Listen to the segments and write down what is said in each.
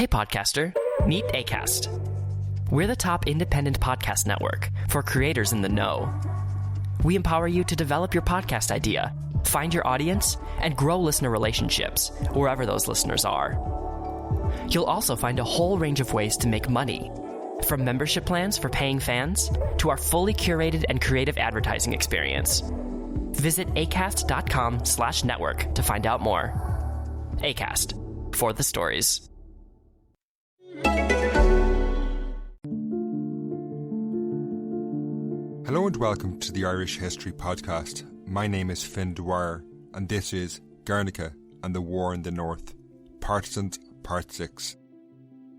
Hey podcaster, meet Acast. We're the top independent podcast network for creators in the know. We empower you to develop your podcast idea, find your audience, and grow listener relationships wherever those listeners are. You'll also find a whole range of ways to make money, from membership plans for paying fans to our fully curated and creative advertising experience. Visit acast.com/network to find out more. Acast, for the stories. Hello and welcome to the Irish History Podcast. My name is Finn Dwyer and this is Guernica and the War in the North, Partisans, Part 6.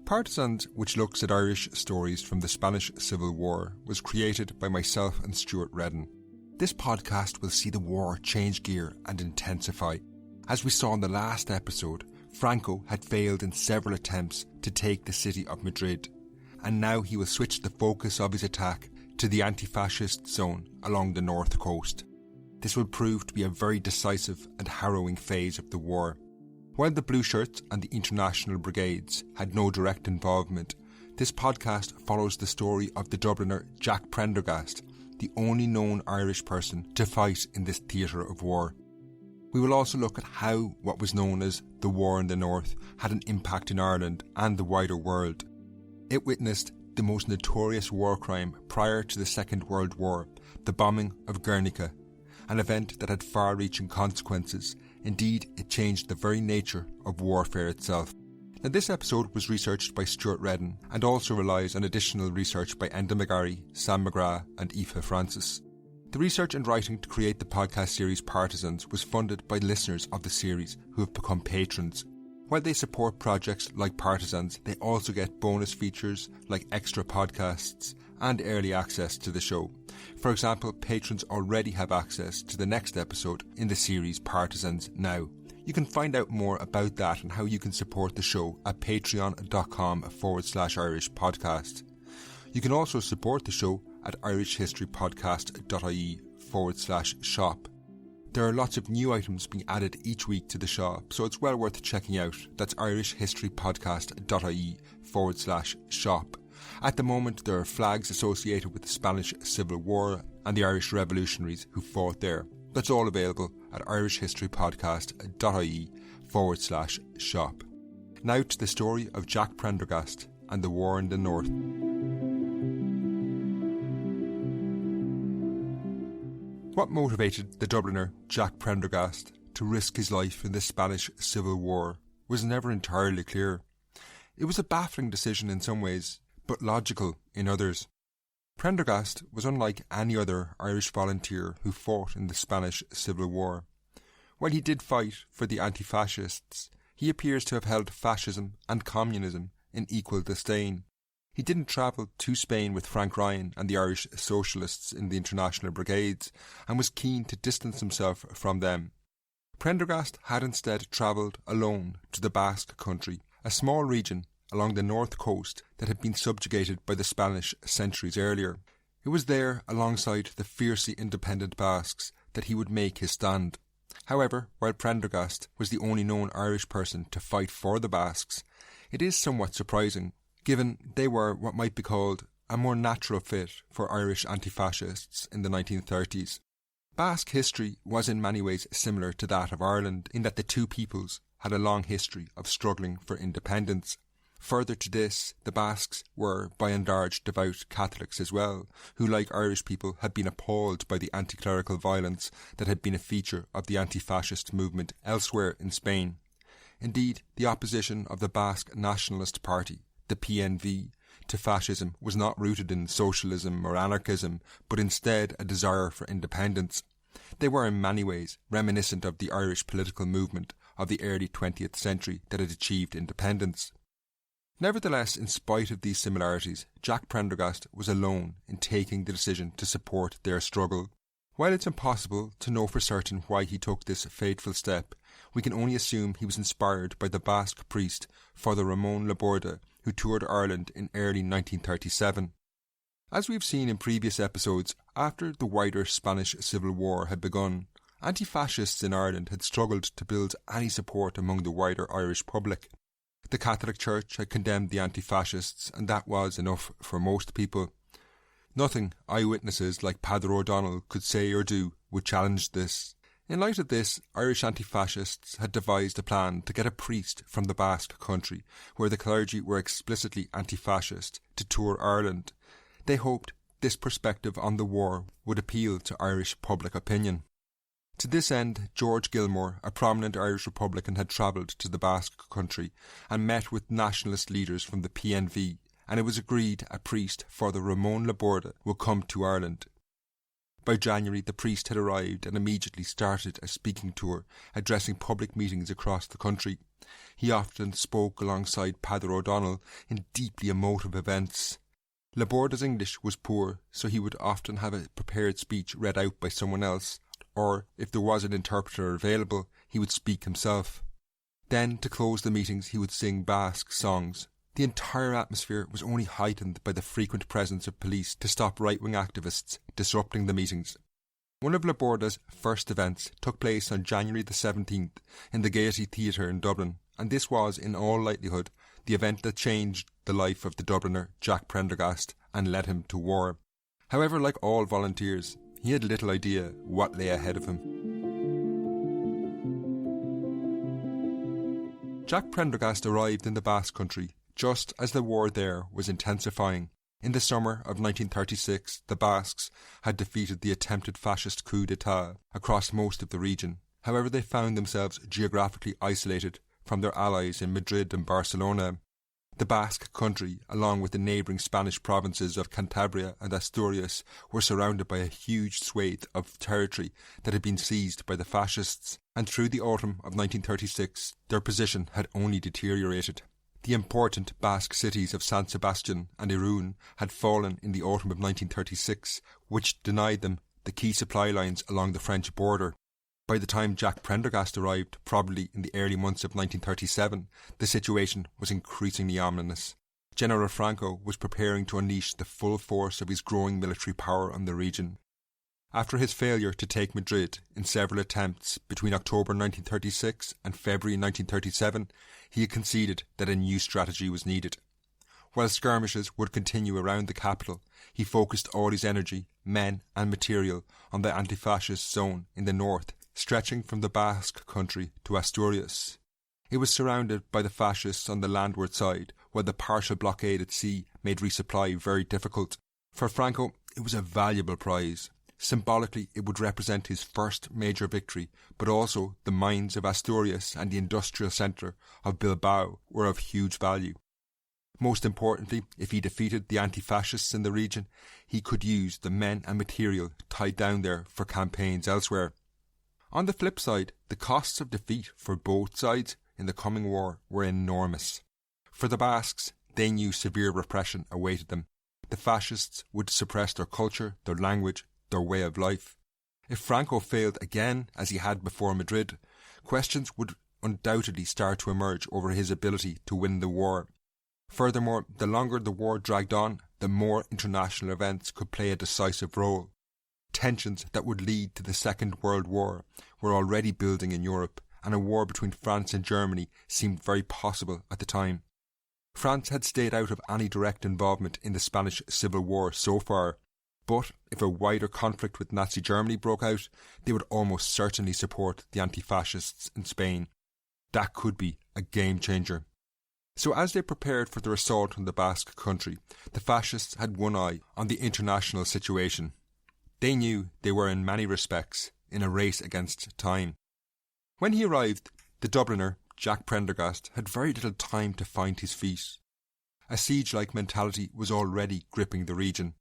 Partisans, which looks at Irish stories from the Spanish Civil War, was created by myself and Stuart Redden. This podcast will see the war change gear and intensify. As we saw in the last episode, Franco had failed in several attempts to take the city of Madrid, and now he will switch the focus of his attack to the anti-fascist zone along the north coast. This will prove to be a very decisive and harrowing phase of the war. While the Blue Shirts and the International Brigades had no direct involvement, this podcast follows the story of the Dubliner Jack Prendergast, the only known Irish person to fight in this theatre of war. We will also look at how what was known as the War in the North had an impact in Ireland and the wider world. It witnessed the most notorious war crime prior to the Second World War, the bombing of Guernica, an event that had far-reaching consequences. Indeed, it changed the very nature of warfare itself. Now, this episode was researched by Stuart Redden and also relies on additional research by Enda McGarry, Sam McGrath and Aoife Francis. The research and writing to create the podcast series Partisans was funded by listeners of the series who have become patrons. While they support projects like Partisans, they also get bonus features like extra podcasts and early access to the show. For example, patrons already have access to the next episode in the series Partisans now. You can find out more about that and how you can support the show at patreon.com/Irish podcast. You can also support the show at irishhistorypodcast.ie/shop. There are lots of new items being added each week to the shop, so it's well worth checking out. That's irishhistorypodcast.ie/shop. At the moment, there are flags associated with the Spanish Civil War and the Irish revolutionaries who fought there. That's all available at irishhistorypodcast.ie/shop. Now to the story of Jack Prendergast and the War in the North. What motivated the Dubliner Jack Prendergast to risk his life in the Spanish Civil War was never entirely clear. It was a baffling decision in some ways, but logical in others. Prendergast was unlike any other Irish volunteer who fought in the Spanish Civil War. While he did fight for the anti-fascists, he appears to have held fascism and communism in equal disdain. He didn't travel to Spain with Frank Ryan and the Irish socialists in the International Brigades and was keen to distance himself from them. Prendergast had instead travelled alone to the Basque country, a small region along the north coast that had been subjugated by the Spanish centuries earlier. It was there, alongside the fiercely independent Basques, that he would make his stand. However, while Prendergast was the only known Irish person to fight for the Basques, it is somewhat surprising, given they were what might be called a more natural fit for Irish anti-fascists in the 1930s. Basque history was in many ways similar to that of Ireland, in that the two peoples had a long history of struggling for independence. Further to this, the Basques were by and large devout Catholics as well, who, like Irish people, had been appalled by the anti-clerical violence that had been a feature of the anti-fascist movement elsewhere in Spain. Indeed, the opposition of the Basque Nationalist Party, the PNV, to fascism was not rooted in socialism or anarchism, but instead a desire for independence. They were in many ways reminiscent of the Irish political movement of the early 20th century that had achieved independence. Nevertheless, in spite of these similarities, Jack Prendergast was alone in taking the decision to support their struggle. While it's impossible to know for certain why he took this fateful step, we can only assume he was inspired by the Basque priest Father Ramon Laborda, who toured Ireland in early 1937. As we've seen in previous episodes, after the wider Spanish Civil War had begun, anti-fascists in Ireland had struggled to build any support among the wider Irish public. The Catholic Church had condemned the anti-fascists, and that was enough for most people. Nothing eyewitnesses like Padre O'Donnell could say or do would challenge this. In light of this, Irish anti-fascists had devised a plan to get a priest from the Basque country, where the clergy were explicitly anti-fascist, to tour Ireland. They hoped this perspective on the war would appeal to Irish public opinion. To this end, George Gilmore, a prominent Irish Republican, had travelled to the Basque country and met with nationalist leaders from the PNV, and it was agreed a priest, Father Ramon Laborda, would come to Ireland. By January, the priest had arrived and immediately started a speaking tour, addressing public meetings across the country. He often spoke alongside Padre O'Donnell in deeply emotive events. Laborda's English was poor, so he would often have a prepared speech read out by someone else, or, if there was an interpreter available, he would speak himself. Then, to close the meetings, he would sing Basque songs. The entire atmosphere was only heightened by the frequent presence of police to stop right-wing activists disrupting the meetings. One of Laborda's first events took place on January the 17th in the Gaiety Theatre in Dublin, and this was, in all likelihood, the event that changed the life of the Dubliner Jack Prendergast and led him to war. However, like all volunteers, he had little idea what lay ahead of him. Jack Prendergast arrived in the Basque Country just as the war there was intensifying. In the summer of 1936, the Basques had defeated the attempted fascist coup d'etat across most of the region. However, they found themselves geographically isolated from their allies in Madrid and Barcelona. The Basque country, along with the neighbouring Spanish provinces of Cantabria and Asturias, were surrounded by a huge swathe of territory that had been seized by the fascists, and through the autumn of 1936 their position had only deteriorated. The important Basque cities of San Sebastian and Irún had fallen in the autumn of 1936, which denied them the key supply lines along the French border. By the time Jack Prendergast arrived, probably in the early months of 1937, the situation was increasingly ominous. General Franco was preparing to unleash the full force of his growing military power on the region. After his failure to take Madrid in several attempts between October 1936 and February 1937, he had conceded that a new strategy was needed. While skirmishes would continue around the capital, he focused all his energy, men and material on the anti-fascist zone in the north, stretching from the Basque country to Asturias. It was surrounded by the fascists on the landward side, while the partial blockade at sea made resupply very difficult. For Franco, it was a valuable prize. Symbolically, it would represent his first major victory, but also the mines of Asturias and the industrial centre of Bilbao were of huge value. Most importantly, if he defeated the anti-fascists in the region, he could use the men and material tied down there for campaigns elsewhere. On the flip side, the costs of defeat for both sides in the coming war were enormous. For the Basques, they knew severe repression awaited them. The fascists would suppress their culture, their language, their way of life. If Franco failed again, as he had before Madrid, questions would undoubtedly start to emerge over his ability to win the war. Furthermore, the longer the war dragged on, the more international events could play a decisive role. Tensions that would lead to the Second World War were already building in Europe, and a war between France and Germany seemed very possible at the time. France had stayed out of any direct involvement in the Spanish Civil War so far, but if a wider conflict with Nazi Germany broke out, they would almost certainly support the anti-fascists in Spain. That could be a game changer. So as they prepared for their assault on the Basque country, the fascists had one eye on the international situation. They knew they were in many respects in a race against time. When he arrived, the Dubliner, Jack Prendergast, had very little time to find his feet. A siege-like mentality was already gripping the region.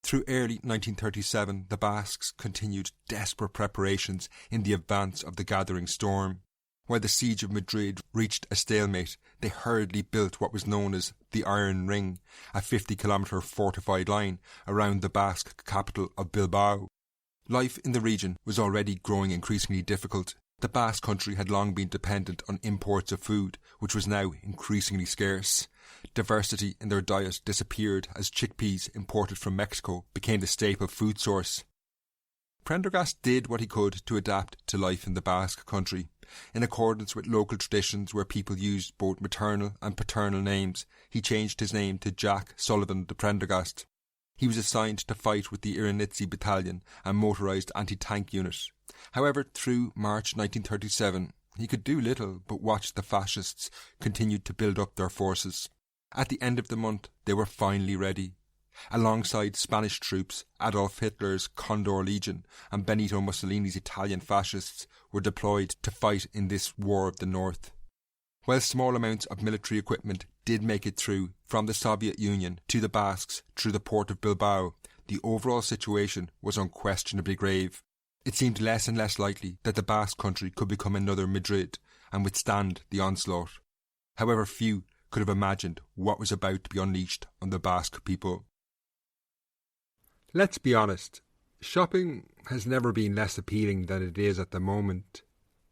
Through early 1937, the Basques continued desperate preparations in the advance of the gathering storm. While the siege of Madrid reached a stalemate, they hurriedly built what was known as the Iron Ring, a 50-kilometre fortified line around the Basque capital of Bilbao. Life in the region was already growing increasingly difficult. The Basque country had long been dependent on imports of food, which was now increasingly scarce. Diversity in their diet disappeared as chickpeas imported from Mexico became the staple food source. Prendergast did what he could to adapt to life in the Basque country. in accordance with local traditions where people used both maternal and paternal names, he changed his name to Jack Sullivan de Prendergast. He was assigned to fight with the Iranitzi Battalion and motorised anti-tank unit. However, through March 1937, he could do little but watch the fascists continue to build up their forces. At the end of the month, they were finally ready. Alongside Spanish troops, Adolf Hitler's Condor Legion and Benito Mussolini's Italian fascists were deployed to fight in this War of the North. While small amounts of military equipment did make it through from the Soviet Union to the Basques through the port of Bilbao, the overall situation was unquestionably grave. It seemed less and less likely that the Basque country could become another Madrid and withstand the onslaught. However, few could have imagined what was about to be unleashed on the Basque people. Let's be honest, shopping has never been less appealing than it is at the moment.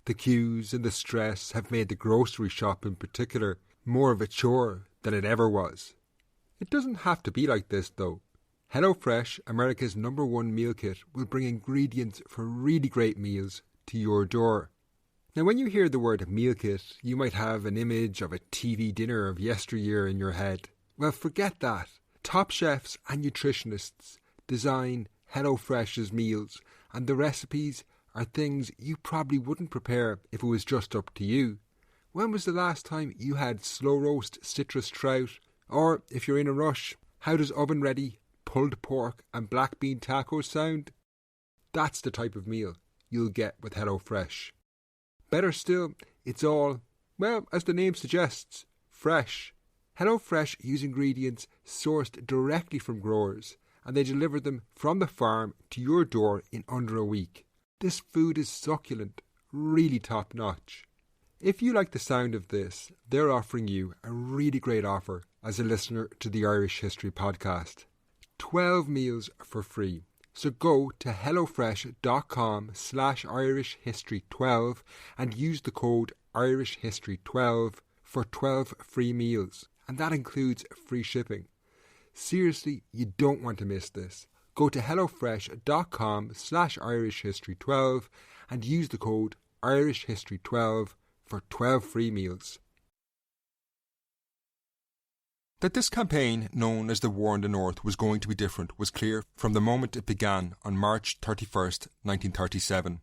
The queues and the stress have made the grocery shop in particular more of a chore than it ever was. It doesn't have to be like this though. HelloFresh, America's #1 meal kit, will bring ingredients for really great meals to your door. Now when you hear the word meal kit, you might have an image of a TV dinner of yesteryear in your head. Well, forget that. Top chefs and nutritionists design HelloFresh's meals, and the recipes are things you probably wouldn't prepare if it was just up to you. When was the last time you had slow roast citrus trout? Or, if you're in a rush, how does oven ready pulled pork and black bean tacos sound? That's the type of meal you'll get with HelloFresh. Better still, it's all, well, as the name suggests, fresh. HelloFresh use ingredients sourced directly from growers, and they deliver them from the farm to your door in under a week. This food is succulent, really top notch. If you like the sound of this, they're offering you a really great offer as a listener to the Irish History Podcast. 12 meals for free. So go to hellofresh.com/irishhistory12 and use the code irishhistory12 for 12 free meals. And that includes free shipping. Seriously, you don't want to miss this. Go to hellofresh.com/irishhistory12 and use the code irishhistory12 for 12 free meals. That this campaign, known as the War in the North, was going to be different was clear from the moment it began on March 31st, 1937.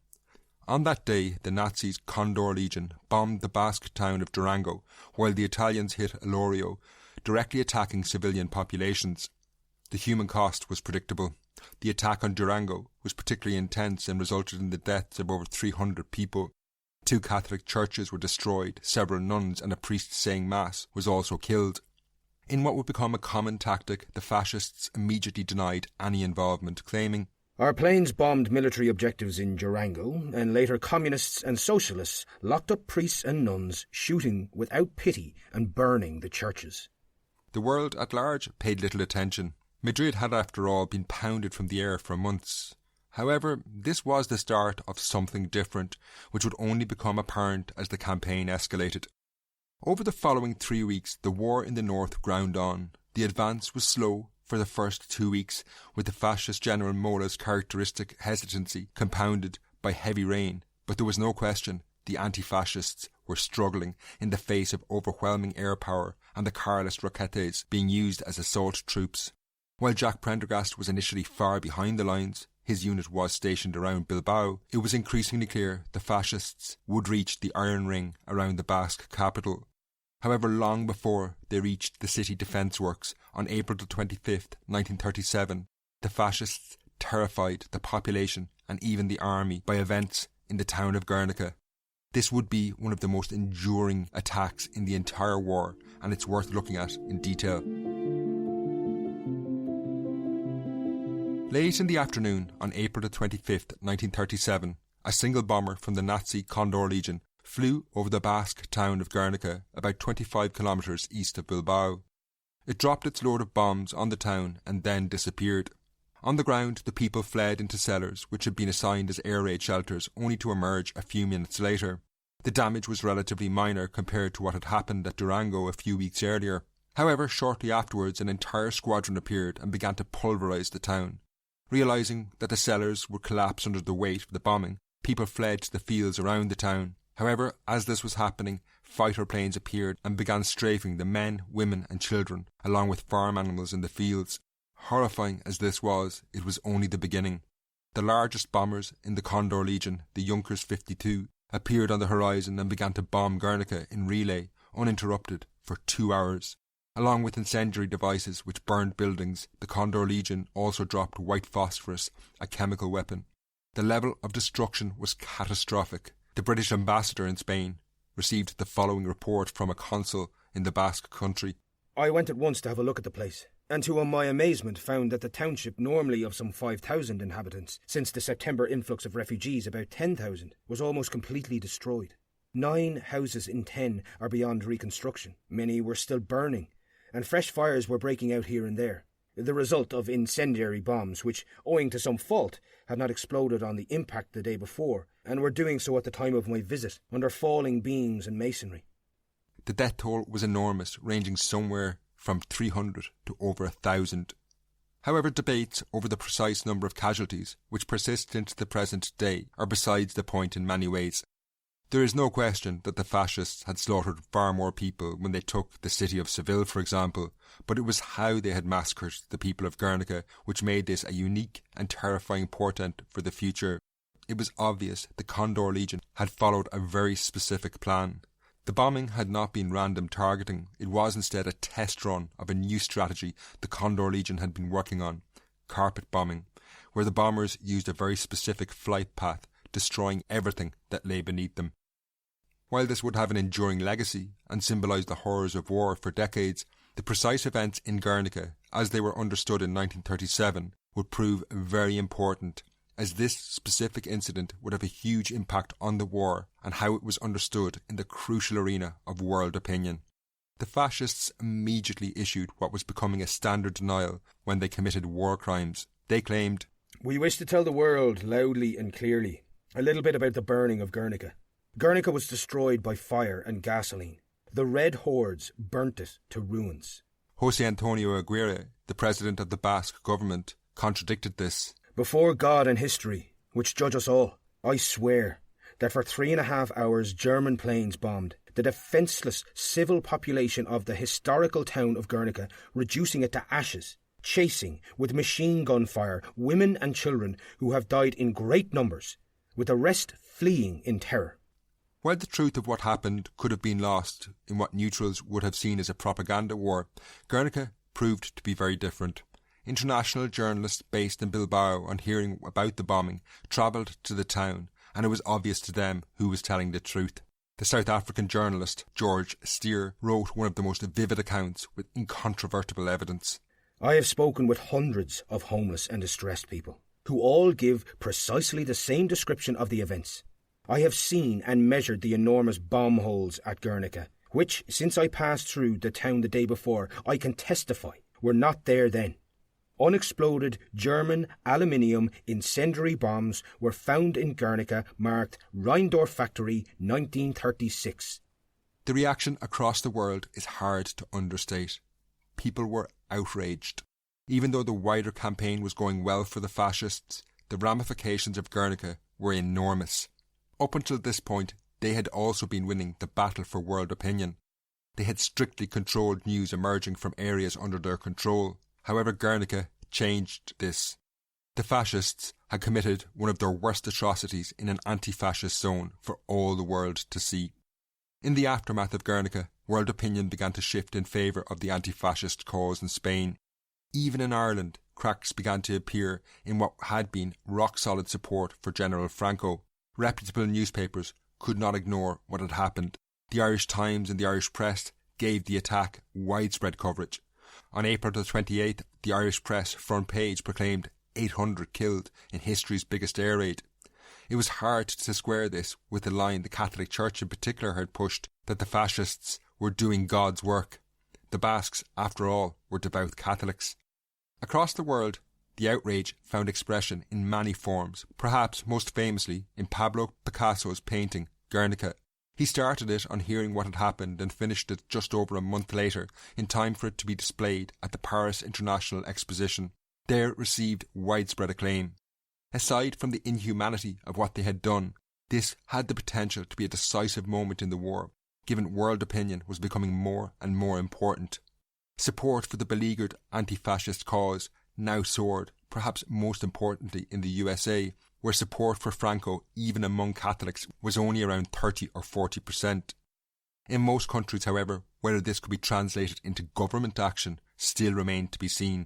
On that day, the Nazis' Condor Legion bombed the Basque town of Durango, while the Italians hit Elorio, directly attacking civilian populations. The human cost was predictable. The attack on Durango was particularly intense and resulted in the deaths of over 300 people. 2 Catholic churches were destroyed, several nuns and a priest saying Mass was also killed. In what would become a common tactic, the fascists immediately denied any involvement, claiming, "Our planes bombed military objectives in Durango, and later communists and socialists locked up priests and nuns, shooting without pity and burning the churches." The world at large paid little attention. Madrid had, after all, been pounded from the air for months. However, this was the start of something different, which would only become apparent as the campaign escalated. Over the following 3 weeks, the war in the north ground on. The advance was slow for the first 2 weeks, with the fascist General Mola's characteristic hesitancy compounded by heavy rain. But there was no question the anti-fascists were struggling in the face of overwhelming air power and the Carlist Roquetes being used as assault troops. While Jack Prendergast was initially far behind the lines, his unit was stationed around Bilbao, it was increasingly clear the fascists would reach the Iron Ring around the Basque capital. However, long before they reached the city defence works on April 25th, 1937, the fascists terrified the population and even the army by events in the town of Guernica. This would be one of the most enduring attacks in the entire war, and it's worth looking at in detail. Late in the afternoon on April 25th, 1937, a single bomber from the Nazi Condor Legion flew over the Basque town of Guernica, about 25 kilometres east of Bilbao. It dropped its load of bombs on the town and then disappeared. On the ground, the people fled into cellars, which had been assigned as air raid shelters, only to emerge a few minutes later. The damage was relatively minor compared to what had happened at Durango a few weeks earlier. However, shortly afterwards, an entire squadron appeared and began to pulverise the town. Realising that the cellars would collapse under the weight of the bombing, people fled to the fields around the town. However, as this was happening, fighter planes appeared and began strafing the men, women and children, along with farm animals in the fields. Horrifying as this was, it was only the beginning. The largest bombers in the Condor Legion, the Junkers 52, appeared on the horizon and began to bomb Guernica in relay, uninterrupted, for 2 hours. Along with incendiary devices which burned buildings, the Condor Legion also dropped white phosphorus, a chemical weapon. The level of destruction was catastrophic. The British ambassador in Spain received the following report from a consul in the Basque country. I went at once to have a look at the place, and to my amazement found that the township, normally of some 5,000 inhabitants, since the September influx of refugees about 10,000, was almost completely destroyed. 9 houses in 10 are beyond reconstruction. Many were still burning, and fresh fires were breaking out here and there, the result of incendiary bombs which, owing to some fault, had not exploded on the impact the day before, and were doing so at the time of my visit, under falling beams and masonry. The death toll was enormous, ranging somewhere from 300 to over 1,000. However, debates over the precise number of casualties, which persist into the present day, are besides the point in many ways. There is no question that the fascists had slaughtered far more people when they took the city of Seville, for example, but it was how they had massacred the people of Guernica which made this a unique and terrifying portent for the future. It was obvious the Condor Legion had followed a very specific plan. The bombing had not been random targeting, it was instead a test run of a new strategy the Condor Legion had been working on, carpet bombing, where the bombers used a very specific flight path, destroying everything that lay beneath them. While this would have an enduring legacy and symbolise the horrors of war for decades, the precise events in Guernica, as they were understood in 1937, would prove very important, as this specific incident would have a huge impact on the war and how it was understood in the crucial arena of world opinion. The fascists immediately issued what was becoming a standard denial when they committed war crimes. They claimed, "We wish to tell the world loudly and clearly a little bit about the burning of Guernica. Guernica was destroyed by fire and gasoline. The Red Hordes burnt it to ruins." José Antonio Aguirre, the president of the Basque government, contradicted this. "Before God and history, which judge us all, I swear that for 3.5 hours German planes bombed the defenceless civil population of the historical town of Guernica, reducing it to ashes, chasing with machine gun fire women and children who have died in great numbers, with the rest fleeing in terror." While the truth of what happened could have been lost in what neutrals would have seen as a propaganda war, Guernica proved to be very different. International journalists based in Bilbao, on hearing about the bombing, travelled to the town, and it was obvious to them who was telling the truth. The South African journalist George Steer wrote one of the most vivid accounts with incontrovertible evidence. "I have spoken with hundreds of homeless and distressed people, who all give precisely the same description of the events. I have seen and measured the enormous bomb holes at Guernica, which, since I passed through the town the day before, I can testify were not there then. Unexploded German aluminium incendiary bombs were found in Guernica, marked Rheindorf Factory 1936. The reaction across the world is hard to understate. People were outraged. Even though the wider campaign was going well for the fascists, the ramifications of Guernica were enormous. Up until this point, they had also been winning the battle for world opinion. They had strictly controlled news emerging from areas under their control. However, Guernica changed this. The fascists had committed one of their worst atrocities in an anti-fascist zone for all the world to see. In the aftermath of Guernica, world opinion began to shift in favour of the anti-fascist cause in Spain. Even in Ireland, cracks began to appear in what had been rock-solid support for General Franco. Reputable newspapers could not ignore what had happened. The Irish Times and the Irish Press gave the attack widespread coverage. On April the 28th, the Irish Press front page proclaimed 800 killed in history's biggest air raid. It was hard to square this with the line the Catholic Church in particular had pushed, that the fascists were doing God's work. The Basques, after all, were devout Catholics. Across the world, the outrage found expression in many forms, perhaps most famously in Pablo Picasso's painting, Guernica. He started it on hearing what had happened and finished it just over a month later, in time for it to be displayed at the Paris International Exposition. There it received widespread acclaim. Aside from the inhumanity of what they had done, This had the potential to be a decisive moment in the war, given world opinion was becoming more and more important. Support for the beleaguered anti-fascist cause now soared, perhaps most importantly in the USA, where support for Franco, even among Catholics, was only around 30 or 40%. In most countries, however, whether this could be translated into government action still remained to be seen.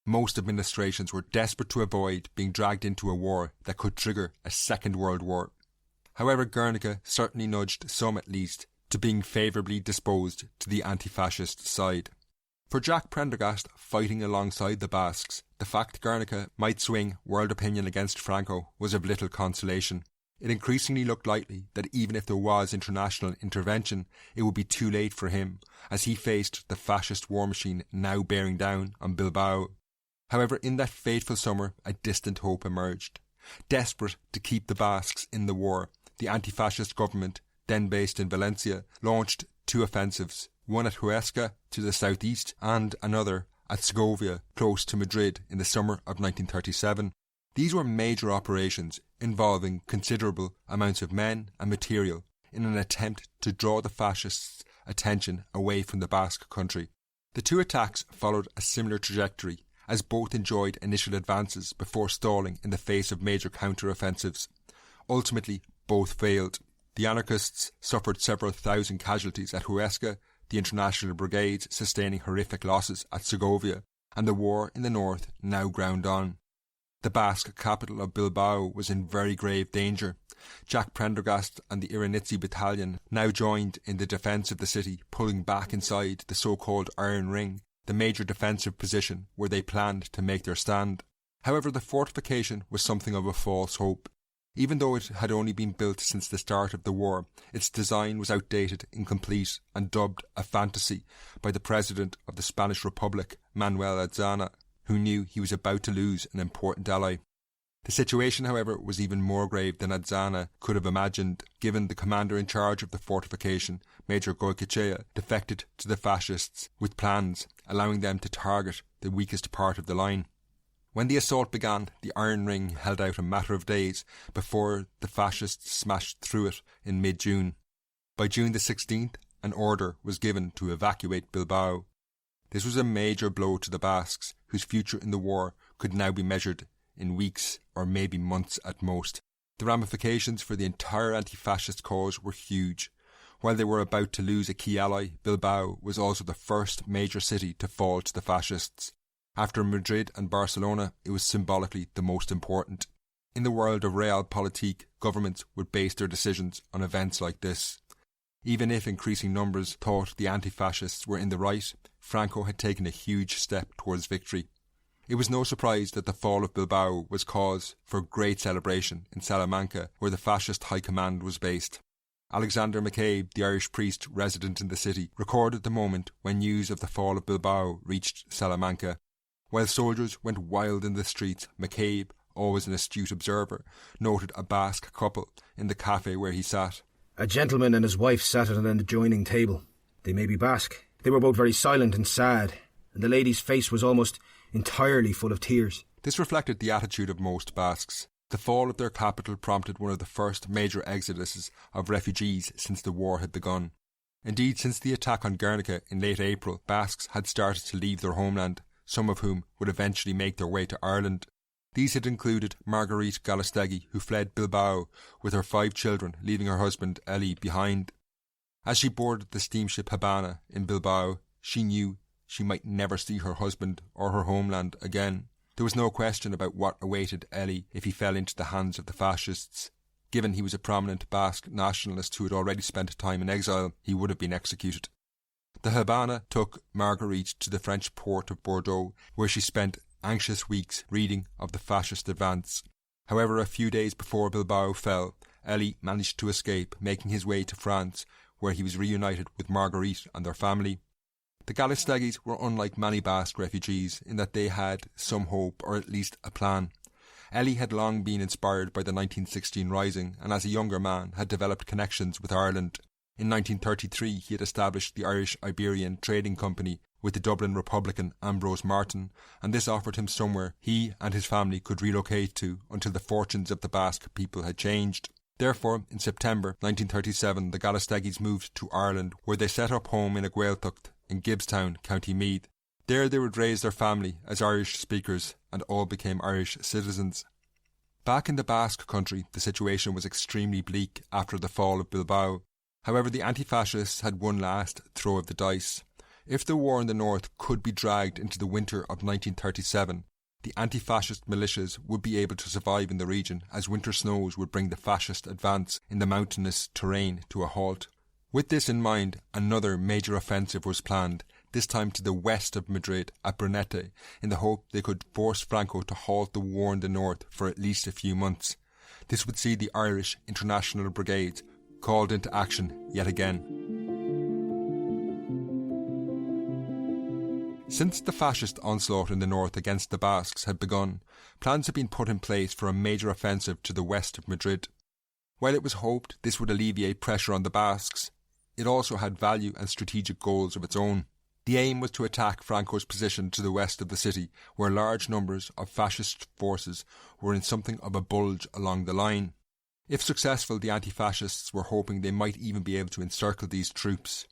Most administrations were desperate to avoid being dragged into a war that could trigger a Second World War. However, Guernica certainly nudged some at least to being favourably disposed to the anti-fascist side. For Jack Prendergast fighting alongside the Basques, the fact Guernica might swing world opinion against Franco was of little consolation. It increasingly looked likely that even if there was international intervention, it would be too late for him, as he faced the fascist war machine now bearing down on Bilbao. However, in that fateful summer, a distant hope emerged. Desperate to keep the Basques in the war, the anti-fascist government, then based in Valencia, launched two offensives, one at Huesca to the southeast and another at Segovia, close to Madrid, in the summer of 1937. These were major operations involving considerable amounts of men and material in an attempt to draw the fascists' attention away from the Basque country. The two attacks followed a similar trajectory, as both enjoyed initial advances before stalling in the face of major counter-offensives. Ultimately, both failed. The anarchists suffered several thousand casualties at Huesca, the international brigades sustaining horrific losses at Segovia, and the war in the north now ground on. The Basque capital of Bilbao was in very grave danger. Jack Prendergast and the Iranitzi battalion now joined in the defence of the city, pulling back inside the so-called Iron Ring, the major defensive position where they planned to make their stand. However, the fortification was something of a false hope. Even though it had only been built since the start of the war, its design was outdated, incomplete, and dubbed a fantasy by the President of the Spanish Republic, Manuel Azaña, who knew he was about to lose an important ally. The situation, however, was even more grave than Azaña could have imagined, given the commander in charge of the fortification, Major Goycochea, defected to the fascists with plans allowing them to target the weakest part of the line. When the assault began, the Iron Ring held out a matter of days before the fascists smashed through it in mid-June. By June the 16th, an order was given to evacuate Bilbao. This was a major blow to the Basques, whose future in the war could now be measured in weeks or maybe months at most. The ramifications for the entire anti-fascist cause were huge. While they were about to lose a key ally, Bilbao was also the first major city to fall to the fascists. After Madrid and Barcelona, it was symbolically the most important. In the world of realpolitik, governments would base their decisions on events like this. Even if increasing numbers thought the anti-fascists were in the right, Franco had taken a huge step towards victory. It was no surprise that the fall of Bilbao was cause for great celebration in Salamanca, where the fascist high command was based. Alexander McCabe, the Irish priest resident in the city, recorded the moment when news of the fall of Bilbao reached Salamanca. While soldiers went wild in the streets, McCabe, always an astute observer, noted a Basque couple in the cafe where he sat. A gentleman and his wife sat at an adjoining table. They may be Basque. They were both very silent and sad, and the lady's face was almost entirely full of tears. This reflected the attitude of most Basques. The fall of their capital prompted one of the first major exoduses of refugees since the war had begun. Indeed, since the attack on Guernica in late April, Basques had started to leave their homeland, some of whom would eventually make their way to Ireland. These had included Marguerite Gallastegui, who fled Bilbao with her 5 children, leaving her husband Eli behind. As she boarded the steamship Habana in Bilbao, she knew she might never see her husband or her homeland again. There was no question about what awaited Eli if he fell into the hands of the fascists. Given he was a prominent Basque nationalist who had already spent time in exile, he would have been executed. The Habana took Marguerite to the French port of Bordeaux, where she spent anxious weeks reading of the fascist advance. However, a few days before Bilbao fell, Eli managed to escape, making his way to France, where he was reunited with Marguerite and their family. The Gallastegis were unlike many Basque refugees in that they had some hope, or at least a plan. Eli had long been inspired by the 1916 Rising, and as a younger man had developed connections with Ireland. In 1933 he had established the Irish-Iberian Trading Company with the Dublin Republican Ambrose Martin, and this offered him somewhere he and his family could relocate to until the fortunes of the Basque people had changed. Therefore, in September 1937, the Gallasteggies moved to Ireland, where they set up home in a Gaeltacht in Gibbstown, County Meath. There they would raise their family as Irish speakers and all became Irish citizens. Back in the Basque country, the situation was extremely bleak after the fall of Bilbao. However, the anti-fascists had one last throw of the dice. If the war in the north could be dragged into the winter of 1937, the anti-fascist militias would be able to survive in the region, as winter snows would bring the fascist advance in the mountainous terrain to a halt. With this in mind, another major offensive was planned, this time to the west of Madrid at Brunete, in the hope they could force Franco to halt the war in the north for at least a few months. This would see the Irish International Brigades called into action yet again. Since the fascist onslaught in the north against the Basques had begun, plans had been put in place for a major offensive to the west of Madrid. While it was hoped this would alleviate pressure on the Basques, it also had value and strategic goals of its own. The aim was to attack Franco's position to the west of the city, where large numbers of fascist forces were in something of a bulge along the line. If successful, the anti-fascists were hoping they might even be able to encircle these troops.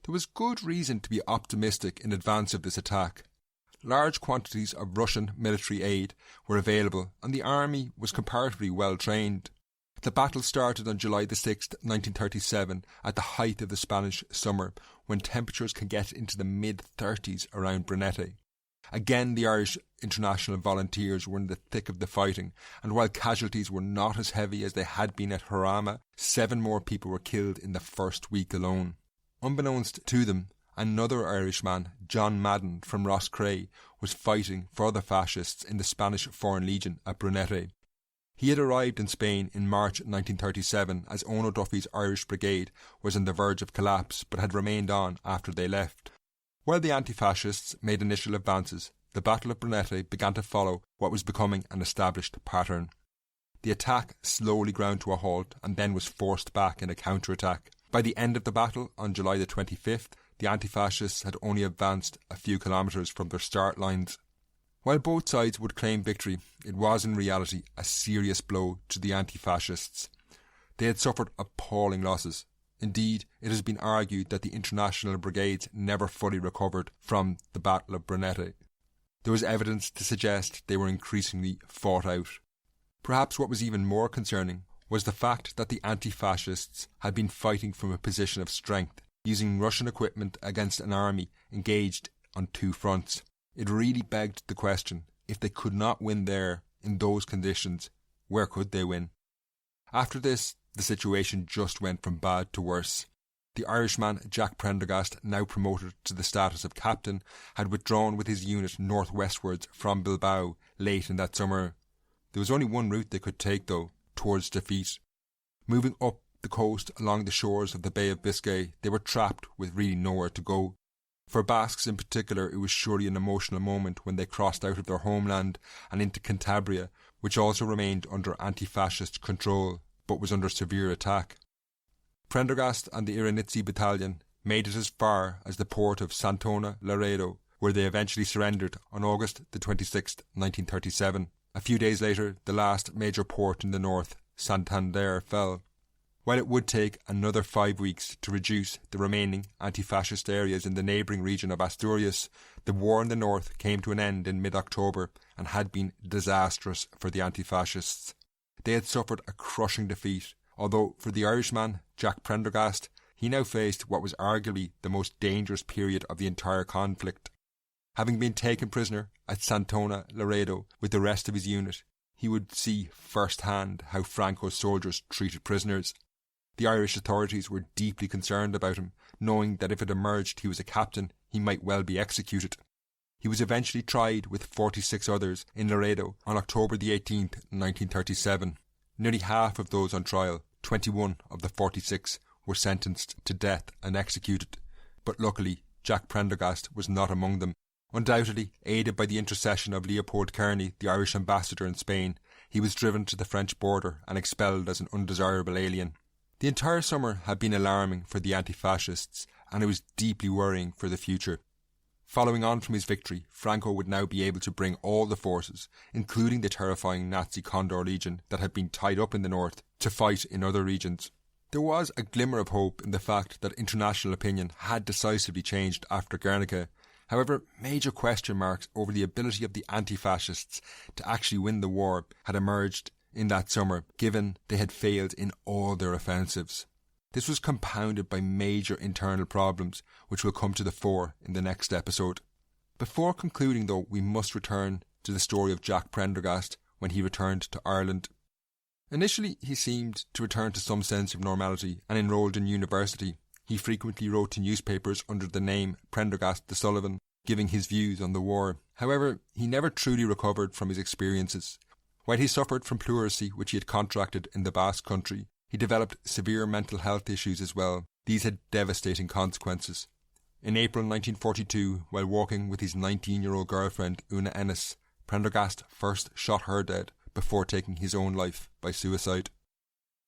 There was good reason to be optimistic in advance of this attack. Large quantities of Russian military aid were available and the army was comparatively well trained. The battle started on July the 6th, 1937, at the height of the Spanish summer, when temperatures can get into the mid-30s around Brunete. Again, the Irish International Volunteers were in the thick of the fighting, and while casualties were not as heavy as they had been at Jarama, 7 more people were killed in the first week alone. Unbeknownst to them, another Irishman, John Madden from Roscrea, was fighting for the fascists in the Spanish Foreign Legion at Brunete. He had arrived in Spain in March 1937 as Ono Duffy's Irish Brigade was on the verge of collapse but had remained on after they left. While the anti-fascists made initial advances, the Battle of Brunete began to follow what was becoming an established pattern. The attack slowly ground to a halt and then was forced back in a counter-attack. By the end of the battle, on July the 25th, the anti-fascists had only advanced a few kilometres from their start lines. While both sides would claim victory, it was in reality a serious blow to the anti-fascists. They had suffered appalling losses. Indeed, it has been argued that the international brigades never fully recovered from the Battle of Brunete. There was evidence to suggest they were increasingly fought out. Perhaps what was even more concerning was the fact that the anti-fascists had been fighting from a position of strength, using Russian equipment against an army engaged on 2 fronts. It really begged the question, if they could not win there in those conditions, where could they win? After this, the situation just went from bad to worse. The Irishman Jack Prendergast, now promoted to the status of captain, had withdrawn with his unit northwestwards from Bilbao late in that summer. There was only one route they could take, though, towards defeat. Moving up the coast along the shores of the Bay of Biscay, they were trapped with really nowhere to go. For Basques in particular, it was surely an emotional moment when they crossed out of their homeland and into Cantabria, which also remained under anti-fascist control, but was under severe attack. Prendergast and the Iranitzi battalion made it as far as the port of Santona Laredo, where they eventually surrendered on August the 26th, 1937. A few days later, the last major port in the north, Santander, fell. While it would take another 5 weeks to reduce the remaining anti-fascist areas in the neighbouring region of Asturias, the war in the north came to an end in mid-October and had been disastrous for the anti-fascists. They had suffered a crushing defeat, although for the Irishman, Jack Prendergast, he now faced what was arguably the most dangerous period of the entire conflict. Having been taken prisoner at Santona Laredo with the rest of his unit, he would see first-hand how Franco's soldiers treated prisoners. The Irish authorities were deeply concerned about him, knowing that if it emerged he was a captain, he might well be executed. He was eventually tried with 46 others in Laredo on October the 18th, 1937. Nearly half of those on trial, 21 of the 46, were sentenced to death and executed. But luckily, Jack Prendergast was not among them. Undoubtedly, aided by the intercession of Leopold Kearney, the Irish ambassador in Spain, he was driven to the French border and expelled as an undesirable alien. The entire summer had been alarming for the anti-fascists, and it was deeply worrying for the future. Following on from his victory, Franco would now be able to bring all the forces, including the terrifying Nazi Condor Legion that had been tied up in the north, to fight in other regions. There was a glimmer of hope in the fact that international opinion had decisively changed after Guernica. However, major question marks over the ability of the anti-fascists to actually win the war had emerged in that summer, given they had failed in all their offensives. This was compounded by major internal problems, which will come to the fore in the next episode. Before concluding though, we must return to the story of Jack Prendergast when he returned to Ireland. Initially, he seemed to return to some sense of normality and enrolled in university. He frequently wrote to newspapers under the name Prendergast de Sullivan, giving his views on the war. However, he never truly recovered from his experiences. While he suffered from pleurisy, which he had contracted in the Basque Country, he developed severe mental health issues as well. These had devastating consequences. In April 1942, while walking with his 19-year-old girlfriend Una Ennis, Prendergast first shot her dead before taking his own life by suicide.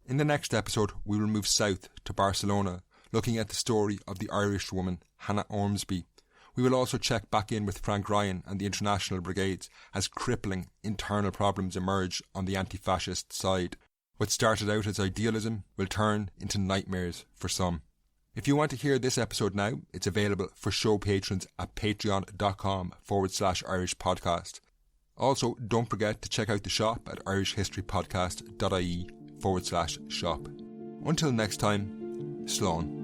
In the next episode, we will move south to Barcelona, looking at the story of the Irish woman Hannah Ormsby. We will also check back in with Frank Ryan and the international brigades as crippling internal problems emerge on the anti-fascist side. What started out as idealism will turn into nightmares for some. If you want to hear this episode now, it's available for show patrons at patreon.com/Irish podcast. Also, don't forget to check out the shop at irishhistorypodcast.ie/shop. Until next time, Slán.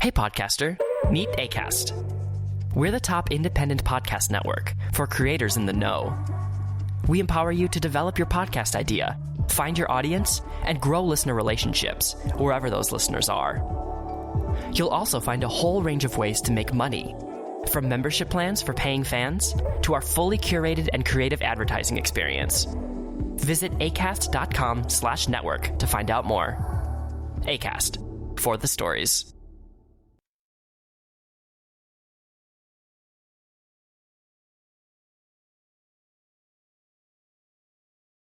Hey podcaster, meet Acast. We're the top independent podcast network for creators in the know. We empower you to develop your podcast idea, find your audience, and grow listener relationships wherever those listeners are. You'll also find a whole range of ways to make money, from membership plans for paying fans to our fully curated and creative advertising experience. Visit acast.com/network to find out more. Acast, for the stories.